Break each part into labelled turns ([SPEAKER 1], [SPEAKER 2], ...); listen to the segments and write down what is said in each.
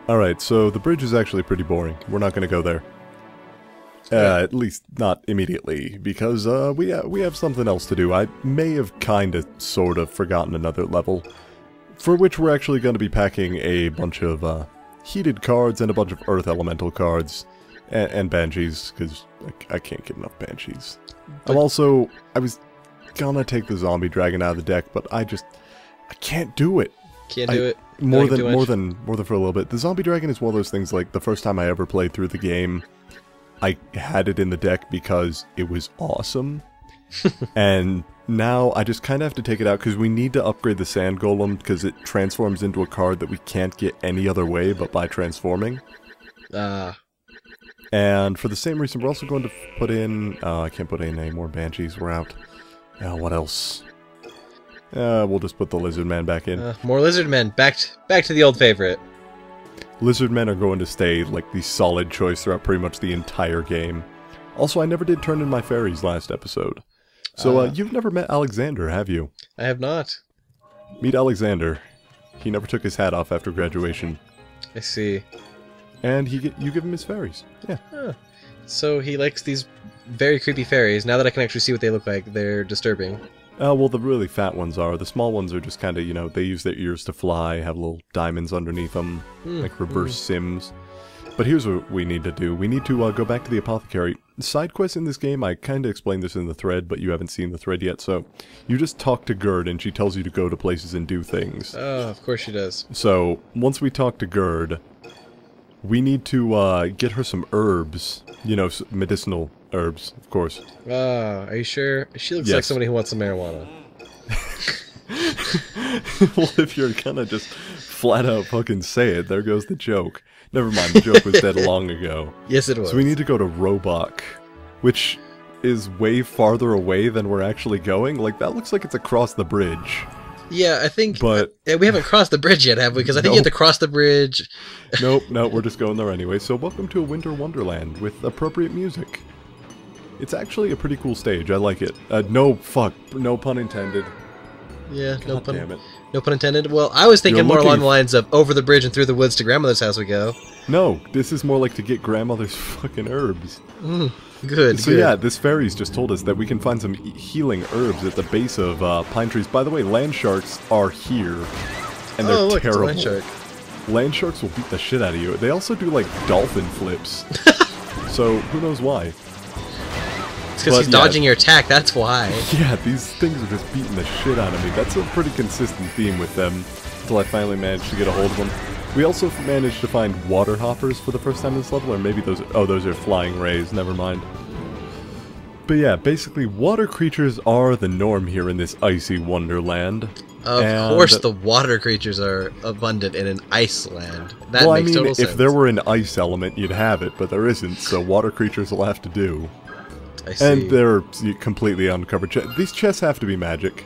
[SPEAKER 1] Alright, so the bridge is actually pretty boring. We're not going to go there. At least not immediately, because we have something else to do. I may have kinda, sorta forgotten another level, for which we're actually going to be packing a bunch of heated cards and a bunch of earth elemental cards, and banshees, because I can't get enough banshees. I was gonna take the zombie dragon out of the deck, but I can't do it.
[SPEAKER 2] Can't do it.
[SPEAKER 1] More than for a little bit. The zombie dragon is one of those things, like, the first time I ever played through the game, I had it in the deck because it was awesome. And now I just kind of have to take it out because we need to upgrade the sand golem because it transforms into a card that we can't get any other way but by transforming. And for the same reason, we're also going to put in... I can't put in any more banshees. We're out. What else? We'll just put the lizard man back in.
[SPEAKER 2] More lizard men. Back to the old favorite.
[SPEAKER 1] Lizard men are going to stay like the solid choice throughout pretty much the entire game. Also, I never did turn in my fairies last episode. So, you've never met Alexander, have you?
[SPEAKER 2] I have not.
[SPEAKER 1] Meet Alexander. He never took his hat off after graduation.
[SPEAKER 2] I see.
[SPEAKER 1] And you give him his fairies. Yeah.
[SPEAKER 2] Huh. So he likes these very creepy fairies. Now that I can actually see what they look like, they're disturbing.
[SPEAKER 1] Well, the really fat ones are. The small ones are just kind of, you know, they use their ears to fly, have little diamonds underneath them, like reverse Sims. But here's what we need to do. We need to go back to the apothecary. Side quests in this game, I kind of explained this in the thread, but you haven't seen the thread yet, so you just talk to Gerd and she tells you to go to places and do things.
[SPEAKER 2] Oh, of course she does.
[SPEAKER 1] So, once we talk to Gerd, we need to get her some herbs. You know, medicinal herbs, of course.
[SPEAKER 2] Are you sure? She looks like somebody who wants some marijuana.
[SPEAKER 1] Well, if you're gonna just flat out fucking say it, there goes the joke. Never mind, the joke was dead long ago.
[SPEAKER 2] Yes, it was.
[SPEAKER 1] So we need to go to Robok, which is way farther away than we're actually going. Like, that looks like it's across the bridge.
[SPEAKER 2] Yeah, I think...
[SPEAKER 1] But
[SPEAKER 2] we haven't crossed the bridge yet, have we? Because I think you have to cross the bridge.
[SPEAKER 1] Nope, we're just going there anyway. So welcome to a winter wonderland with appropriate music. It's actually a pretty cool stage. I like it. No pun intended.
[SPEAKER 2] Yeah,
[SPEAKER 1] God damn it.
[SPEAKER 2] No pun intended. Well, I was thinking more along the lines of over the bridge and through the woods to grandmother's house we go.
[SPEAKER 1] No, this is more like to get grandmother's fucking herbs.
[SPEAKER 2] Good,
[SPEAKER 1] So yeah, this fairy's just told us that we can find some healing herbs at the base of pine trees. By the way, land sharks are here, and they're
[SPEAKER 2] look,
[SPEAKER 1] terrible.
[SPEAKER 2] It's a land shark.
[SPEAKER 1] Land sharks will beat the shit out of you. They also do, like, dolphin flips. So, who knows why?
[SPEAKER 2] It's because he's dodging your attack, that's why.
[SPEAKER 1] Yeah, these things are just beating the shit out of me. That's a pretty consistent theme with them, until I finally managed to get a hold of them. We also managed to find water hoppers for the first time in this level, or maybe those... Oh, those are flying rays, never mind. But yeah, basically, water creatures are the norm here in this icy wonderland.
[SPEAKER 2] Of course the water creatures are abundant in an ice land. That makes total sense.
[SPEAKER 1] If there were an ice element, you'd have it, but there isn't, so water creatures will have to do.
[SPEAKER 2] I see.
[SPEAKER 1] And they're completely uncovered. These chests have to be magic.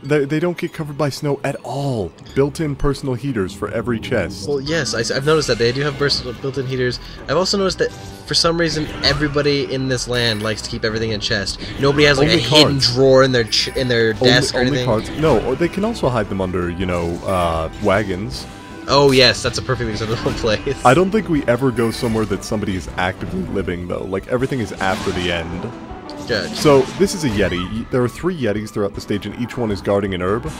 [SPEAKER 1] They don't get covered by snow at all. Built-in personal heaters for every chest.
[SPEAKER 2] Well, yes, I've noticed that. They do have built-in heaters. I've also noticed that, for some reason, everybody in this land likes to keep everything in chest. Nobody has, like, a hidden drawer in their desk or anything.
[SPEAKER 1] Cards. No, or they can also hide them under, you know, wagons.
[SPEAKER 2] Oh, yes, that's a perfectly acceptable place.
[SPEAKER 1] I don't think we ever go somewhere that somebody is actively living, though. Like, everything is after the end.
[SPEAKER 2] Good.
[SPEAKER 1] So, this is a Yeti. There are 3 Yetis throughout the stage, and each one is guarding an herb.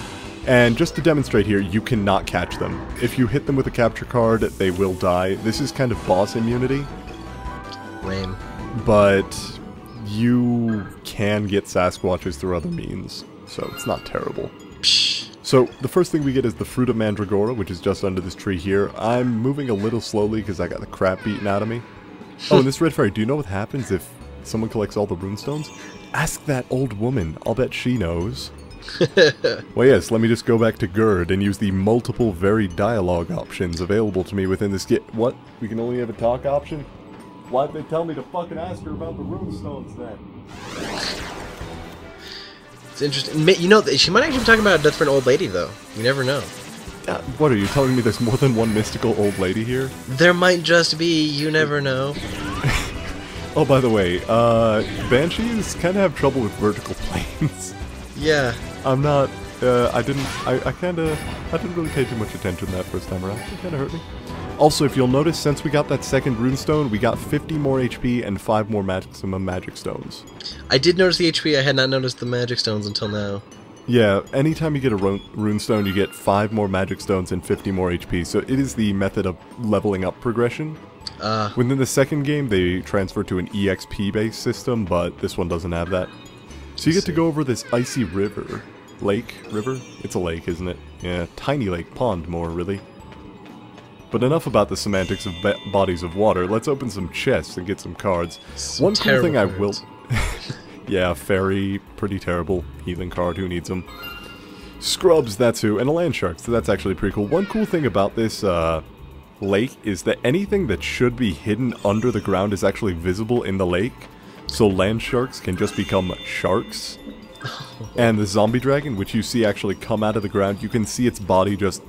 [SPEAKER 1] And just to demonstrate here, you cannot catch them. If you hit them with a capture card, they will die. This is kind of boss immunity.
[SPEAKER 2] Lame.
[SPEAKER 1] But you can get Sasquatches through other means, so it's not terrible.
[SPEAKER 2] Psh.
[SPEAKER 1] So, the first thing we get is the Fruit of Mandragora, which is just under this tree here. I'm moving a little slowly because I got the crap beaten out of me. Oh, and this red fairy, do you know what happens if someone collects all the runestones? Ask that old woman. I'll bet she knows. Well, yes, let me just go back to Gerd and use the multiple varied dialogue options available to me within this What? We can only have a talk option? Why'd they tell me to fucking ask her about the runestones then?
[SPEAKER 2] It's interesting. You know, she might actually be talking about a different old lady, though. You never know.
[SPEAKER 1] What, are you telling me there's more than one mystical old lady here?
[SPEAKER 2] There might just be. You never know.
[SPEAKER 1] Oh, by the way, Banshees kind of have trouble with vertical planes.
[SPEAKER 2] Yeah.
[SPEAKER 1] I'm not I didn't really pay too much attention that first time around. It kind of hurt me. Also, if you'll notice, since we got that second runestone, we got 50 more HP and 5 more maximum magic stones.
[SPEAKER 2] I did notice the HP. I had not noticed the magic stones until now.
[SPEAKER 1] Yeah, anytime you get a runestone, you get 5 more magic stones and 50 more HP. So it is the method of leveling up progression. Within the second game, they transferred to an EXP-based system, but this one doesn't have that. So you get to go over this icy river. Lake? River? It's a lake, isn't it? Yeah, tiny lake. Pond, more, really. But enough about the semantics of bodies of water. Let's open some chests and get some cards. One cool thing I will... Yeah, fairy, pretty terrible. Healing card, who needs them? Scrubs, that's who. And a land shark, so that's actually pretty cool. One cool thing about this lake is that anything that should be hidden under the ground is actually visible in the lake. So land sharks can just become sharks. And the zombie dragon, which you see actually come out of the ground, you can see its body just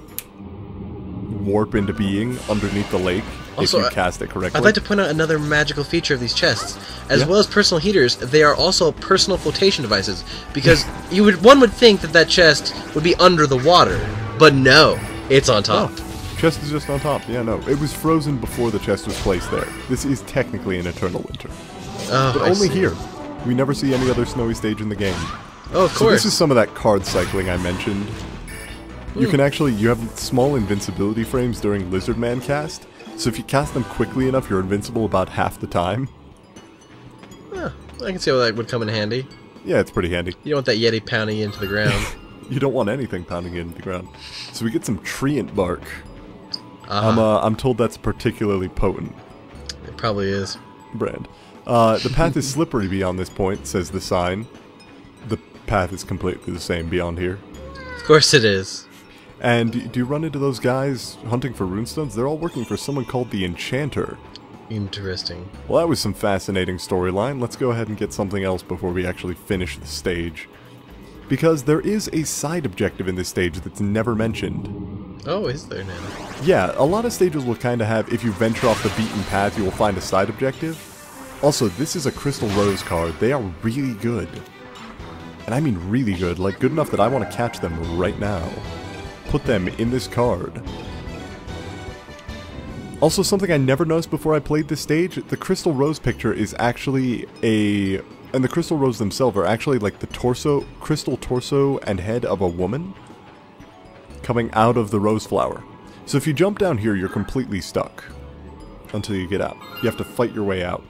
[SPEAKER 1] warp into being underneath the lake also, if you cast it correctly.
[SPEAKER 2] I'd like to point out another magical feature of these chests. As well as personal heaters, they are also personal flotation devices. Because one would think that chest would be under the water, but no, it's on top.
[SPEAKER 1] Oh, chest is just on top. Yeah, no, it was frozen before the chest was placed there. This is technically an eternal winter.
[SPEAKER 2] Oh,
[SPEAKER 1] but only here. We never see any other snowy stage in the game.
[SPEAKER 2] Oh, of course.
[SPEAKER 1] So this is some of that card cycling I mentioned. You can actually, you have small invincibility frames during Lizard Man cast, so if you cast them quickly enough, you're invincible about half the time.
[SPEAKER 2] I can see how that would come in handy.
[SPEAKER 1] Yeah, it's pretty handy.
[SPEAKER 2] You don't want that Yeti pounding you into the ground.
[SPEAKER 1] You don't want anything pounding you into the ground. So we get some treant bark. I'm told that's particularly potent.
[SPEAKER 2] It probably is.
[SPEAKER 1] Brand. The path is slippery beyond this point, says the sign. The path is completely the same beyond here.
[SPEAKER 2] Of course it is.
[SPEAKER 1] And do you run into those guys hunting for runestones? They're all working for someone called the Enchanter.
[SPEAKER 2] Interesting.
[SPEAKER 1] Well, that was some fascinating storyline. Let's go ahead and get something else before we actually finish the stage. Because there is a side objective in this stage that's never mentioned.
[SPEAKER 2] Oh, is there now?
[SPEAKER 1] Yeah, a lot of stages will kind of have, if you venture off the beaten path, you will find a side objective. Also, this is a Crystal Rose card. They are really good. And I mean really good, like good enough that I want to catch them right now. Put them in this card. Also, something I never noticed before I played this stage, the Crystal Rose picture is actually a... And the Crystal Rose themselves are actually like the crystal torso and head of a woman coming out of the rose flower. So if you jump down here, you're completely stuck until you get out. You have to fight your way out.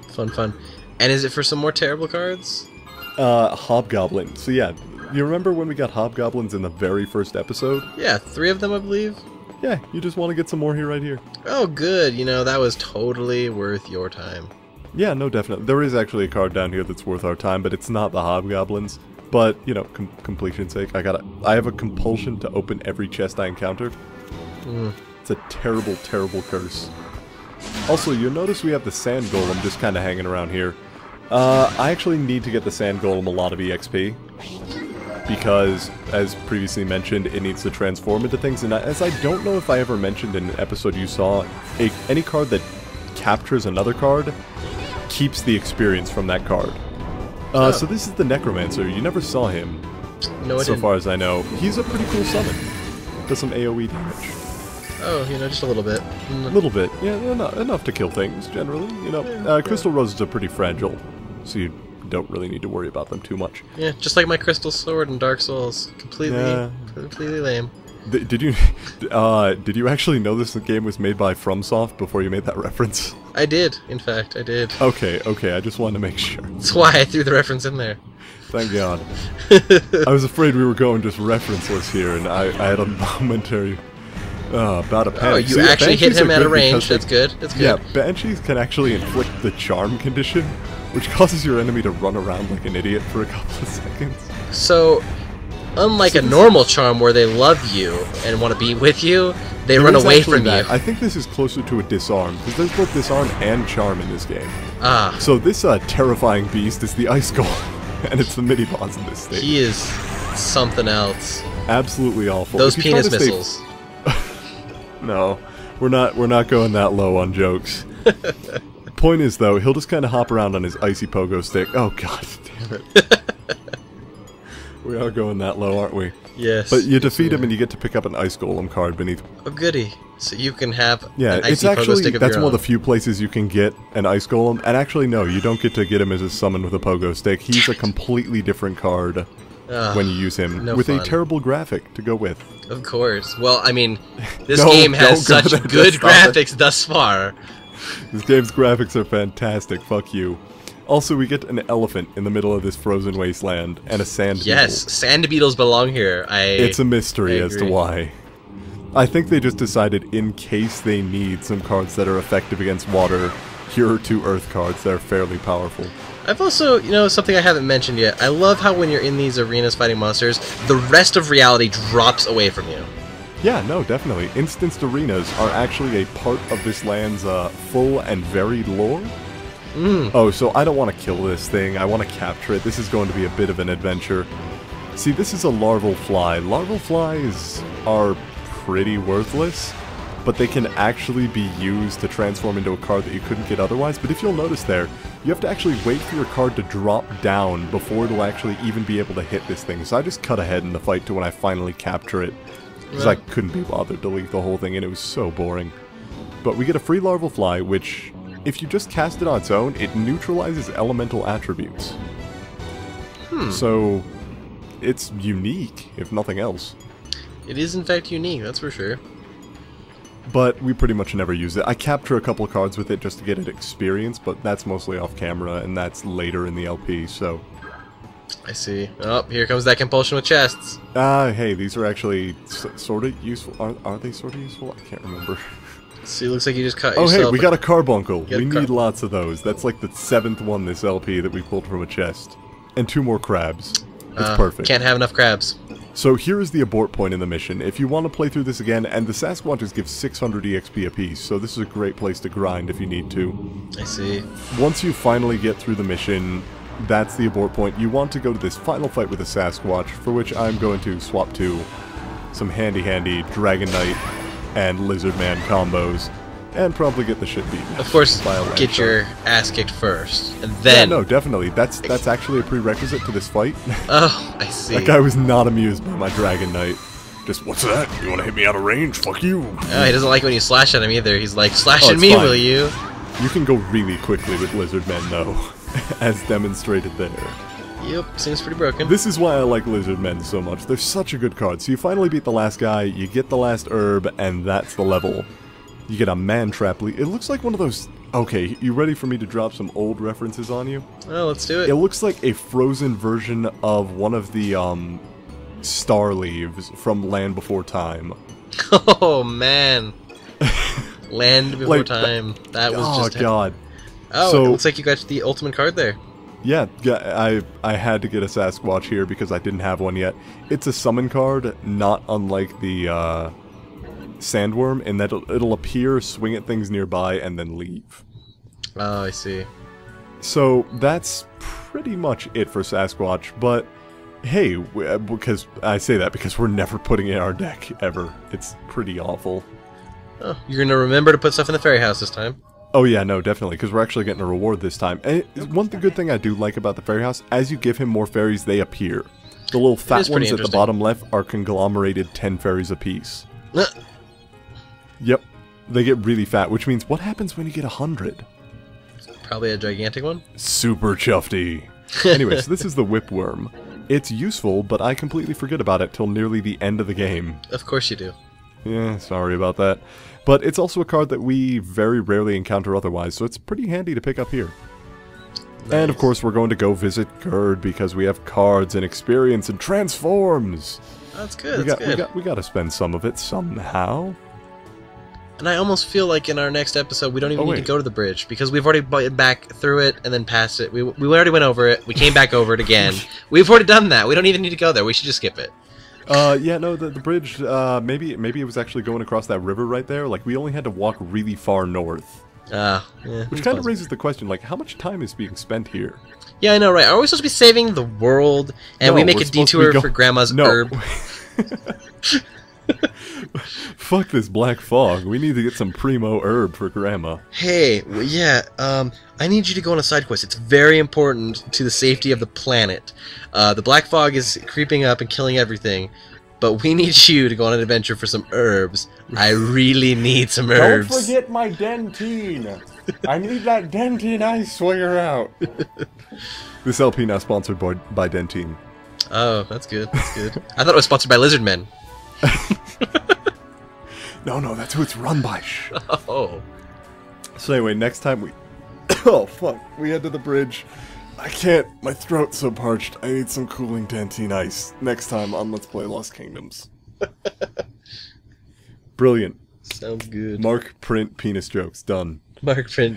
[SPEAKER 2] Fun, fun. And is it for some more terrible cards?
[SPEAKER 1] Hobgoblin. So yeah, you remember when we got hobgoblins in the very first episode?
[SPEAKER 2] Yeah, 3 of them, I believe.
[SPEAKER 1] Yeah, you just want to get some more here, right here.
[SPEAKER 2] Oh, good. You know, that was totally worth your time.
[SPEAKER 1] Yeah, no, definitely. There is actually a card down here that's worth our time, but it's not the hobgoblins. But, you know, completion's sake, I have a compulsion to open every chest I encounter. It's a terrible, terrible curse. Also, you'll notice we have the sand golem just kind of hanging around here. I actually need to get the sand golem a lot of EXP. Because, as previously mentioned, it needs to transform into things. And as I don't know if I ever mentioned in an episode you saw, any card that captures another card keeps the experience from that card. So this is the Necromancer. You never saw him,
[SPEAKER 2] no,
[SPEAKER 1] so far as I know. He's a pretty cool summon. Does some AoE damage.
[SPEAKER 2] Oh, you know, just a little bit.
[SPEAKER 1] A little bit. Yeah, enough to kill things, generally. You know, Crystal Roses are pretty fragile, so you don't really need to worry about them too much.
[SPEAKER 2] Yeah, just like my Crystal Sword in Dark Souls. Completely lame.
[SPEAKER 1] Did you actually know this game was made by FromSoft before you made that reference?
[SPEAKER 2] I did, in fact, I did.
[SPEAKER 1] Okay, I just wanted to make sure.
[SPEAKER 2] That's why I threw the reference in there.
[SPEAKER 1] Thank God. I was afraid we were going just referenceless here, and I had a momentary bout of panic.
[SPEAKER 2] Oh, you actually hit him at a range, that's good, that's good.
[SPEAKER 1] Yeah, Banshees can actually inflict the charm condition, which causes your enemy to run around like an idiot for a couple of seconds.
[SPEAKER 2] So, unlike a normal charm where they love you and want to be with you, they run away from you.
[SPEAKER 1] I think this is closer to a disarm, because there's both disarm and charm in this game.
[SPEAKER 2] Ah.
[SPEAKER 1] So this terrifying beast is the Ice Golem, and it's the mini-boss in this stage.
[SPEAKER 2] He is something else.
[SPEAKER 1] Absolutely awful.
[SPEAKER 2] Those penis missiles.
[SPEAKER 1] No, we're not going that low on jokes. Point is, though, he'll just kind of hop around on his icy pogo stick. Oh, God damn it. We are going that low, aren't we?
[SPEAKER 2] Yes.
[SPEAKER 1] But you defeat him and you get to pick up an Ice Golem card beneath.
[SPEAKER 2] Oh, goody. So you can have
[SPEAKER 1] Yeah,
[SPEAKER 2] an
[SPEAKER 1] it's
[SPEAKER 2] icy pogo
[SPEAKER 1] actually,
[SPEAKER 2] stick of
[SPEAKER 1] that's
[SPEAKER 2] your
[SPEAKER 1] one of
[SPEAKER 2] own.
[SPEAKER 1] the few places you can get an Ice Golem. And actually, no, you don't get to get him as a summon with a pogo stick. He's a completely different card when you use him,
[SPEAKER 2] no
[SPEAKER 1] with
[SPEAKER 2] fun.
[SPEAKER 1] a terrible graphic to go with.
[SPEAKER 2] Of course. Well, I mean, this
[SPEAKER 1] No,
[SPEAKER 2] game has
[SPEAKER 1] don't go
[SPEAKER 2] such
[SPEAKER 1] there.
[SPEAKER 2] good
[SPEAKER 1] Stop it.
[SPEAKER 2] graphics thus far.
[SPEAKER 1] This game's graphics are fantastic, fuck you. Also, we get an elephant in the middle of this frozen wasteland, and a sand
[SPEAKER 2] Yes,
[SPEAKER 1] beetle.
[SPEAKER 2] sand beetles belong here.
[SPEAKER 1] It's a mystery
[SPEAKER 2] I
[SPEAKER 1] as to
[SPEAKER 2] agree.
[SPEAKER 1] why. I think they just decided, in case they need some cards that are effective against water, here are 2 earth cards that are fairly powerful.
[SPEAKER 2] I've also, something I haven't mentioned yet. I love how when you're in these arenas fighting monsters, the rest of reality drops away from you.
[SPEAKER 1] Yeah, no, definitely. Instanced arenas are actually a part of this land's full and varied lore. Oh, so I don't want to kill this thing. I want to capture it. This is going to be a bit of an adventure. See, this is a larval fly. Larval flies are pretty worthless, but they can actually be used to transform into a card that you couldn't get otherwise. But if you'll notice there, you have to actually wait for your card to drop down before it'll actually even be able to hit this thing. So I just cut ahead in the fight to when I finally capture it, because I couldn't be bothered to leave the whole thing, and it was so boring. But we get a free larval fly, which, if you just cast it on its own, it neutralizes elemental attributes. So, it's unique, if nothing else.
[SPEAKER 2] It is in fact unique, that's for sure.
[SPEAKER 1] But we pretty much never use it. I capture a couple of cards with it just to get it experience, but that's mostly off camera, and that's later in the LP, so...
[SPEAKER 2] I see. Oh, here comes that compulsion with chests.
[SPEAKER 1] Hey, these are actually sort of useful. Are they sort of useful? I can't remember.
[SPEAKER 2] See, looks like you just cut
[SPEAKER 1] Oh,
[SPEAKER 2] yourself.
[SPEAKER 1] hey, we got a carbuncle.
[SPEAKER 2] got a
[SPEAKER 1] We need lots of those. That's like the 7th one this LP that we pulled from a chest. And 2 more crabs. It's perfect.
[SPEAKER 2] Can't have enough crabs.
[SPEAKER 1] So here is the abort point in the mission. If you want to play through this again, and the Sasquatches give 600 EXP apiece, so this is a great place to grind if you need to.
[SPEAKER 2] I see.
[SPEAKER 1] Once you finally get through the mission, that's the abort point. You want to go to this final fight with a Sasquatch, for which I'm going to swap to some handy Dragon Knight and Lizard Man combos, and probably get the shit beaten.
[SPEAKER 2] Of course,
[SPEAKER 1] by a land
[SPEAKER 2] get
[SPEAKER 1] shark.
[SPEAKER 2] your ass kicked first, and then...
[SPEAKER 1] Yeah, no, definitely. That's actually a prerequisite to this fight.
[SPEAKER 2] Oh, I see.
[SPEAKER 1] That guy was not amused by my Dragon Knight. Just, what's that? You want to hit me out of range? Fuck you.
[SPEAKER 2] Oh, he doesn't like when you slash at him either. He's like, slash
[SPEAKER 1] Oh,
[SPEAKER 2] at
[SPEAKER 1] it's
[SPEAKER 2] me,
[SPEAKER 1] fine.
[SPEAKER 2] will you?
[SPEAKER 1] You can go really quickly with Lizard Men, though, as demonstrated there.
[SPEAKER 2] Yep, seems pretty broken.
[SPEAKER 1] This is why I like Lizard Men so much. They're such a good card. So you finally beat the last guy, you get the last herb, and that's the level. You get a man trap. It looks like one of those... Okay, you ready for me to drop some old references on you?
[SPEAKER 2] Oh, let's do it.
[SPEAKER 1] It looks like a frozen version of one of the, star leaves from Land Before Time.
[SPEAKER 2] Oh, man. Land Before
[SPEAKER 1] Like,
[SPEAKER 2] Time. That was just...
[SPEAKER 1] Oh, God.
[SPEAKER 2] Oh,
[SPEAKER 1] So-
[SPEAKER 2] it looks like you got the ultimate card there.
[SPEAKER 1] Yeah, I had to get a Sasquatch here because I didn't have one yet. It's a summon card, not unlike the, Sandworm, in that it'll appear, swing at things nearby, and then leave.
[SPEAKER 2] Oh, I see.
[SPEAKER 1] So that's pretty much it for Sasquatch, but hey, because I say that because we're never putting it in our deck, ever. It's pretty awful.
[SPEAKER 2] Oh, you're gonna remember to put stuff in the fairy house this time.
[SPEAKER 1] Oh yeah, no, definitely, because we're actually getting a reward this time. And one good thing I do like about the fairy house, as you give him more fairies, they appear. The little fat
[SPEAKER 2] is pretty
[SPEAKER 1] ones at the
[SPEAKER 2] interesting.
[SPEAKER 1] bottom left are conglomerated 10 fairies apiece.
[SPEAKER 2] Uh,
[SPEAKER 1] Yep, they get really fat, which means what happens when you get 100?
[SPEAKER 2] Probably a gigantic one.
[SPEAKER 1] Super chuffy. Anyway, so this is the Whipworm. It's useful, but I completely forget about it till nearly the end of the game.
[SPEAKER 2] Of course you do.
[SPEAKER 1] Yeah, sorry about that. But it's also a card that we very rarely encounter otherwise, so it's pretty handy to pick up here. And of
[SPEAKER 2] Nice.
[SPEAKER 1] course we're going to go visit Gerd because we have cards and experience and transforms.
[SPEAKER 2] That's good. That's good.
[SPEAKER 1] We got to spend some of it somehow.
[SPEAKER 2] And I almost feel like in our next episode we don't even need to
[SPEAKER 1] wait.
[SPEAKER 2] go to the bridge because we've already been back through it and then past it. We already went over it. We came back over it again. We've already done that. We don't even need to go there. We should just skip it.
[SPEAKER 1] Yeah, no, the bridge, maybe it was actually going across that river right there. Like, we only had to walk really far north.
[SPEAKER 2] Yeah,
[SPEAKER 1] Which kind of raises the question, like, how much time is being spent here?
[SPEAKER 2] Yeah, I know, right? Are we supposed to be saving the world and
[SPEAKER 1] No,
[SPEAKER 2] we make
[SPEAKER 1] we're
[SPEAKER 2] a
[SPEAKER 1] supposed to be
[SPEAKER 2] detour for Grandma's herb?
[SPEAKER 1] Fuck this black fog. We need to get some primo herb for Grandma.
[SPEAKER 2] Hey, yeah, I need you to go on a side quest. It's very important to the safety of the planet. The black fog is creeping up and killing everything, but we need you to go on an adventure for some herbs. I really need some herbs.
[SPEAKER 1] Don't forget my dentine. I need that dentine ice swinger out. This LP now sponsored by Dentine.
[SPEAKER 2] Oh, that's good. That's good. I thought it was sponsored by Lizard Men.
[SPEAKER 1] No, that's who it's run by.
[SPEAKER 2] Oh.
[SPEAKER 1] So anyway, next time we... Oh, fuck. We head to the bridge. I can't. My throat's so parched. I need some cooling dentine ice. Next time on Let's Play Lost Kingdoms. Brilliant.
[SPEAKER 2] Sounds good.
[SPEAKER 1] Mark, print, penis jokes. Done.
[SPEAKER 2] Mark, print.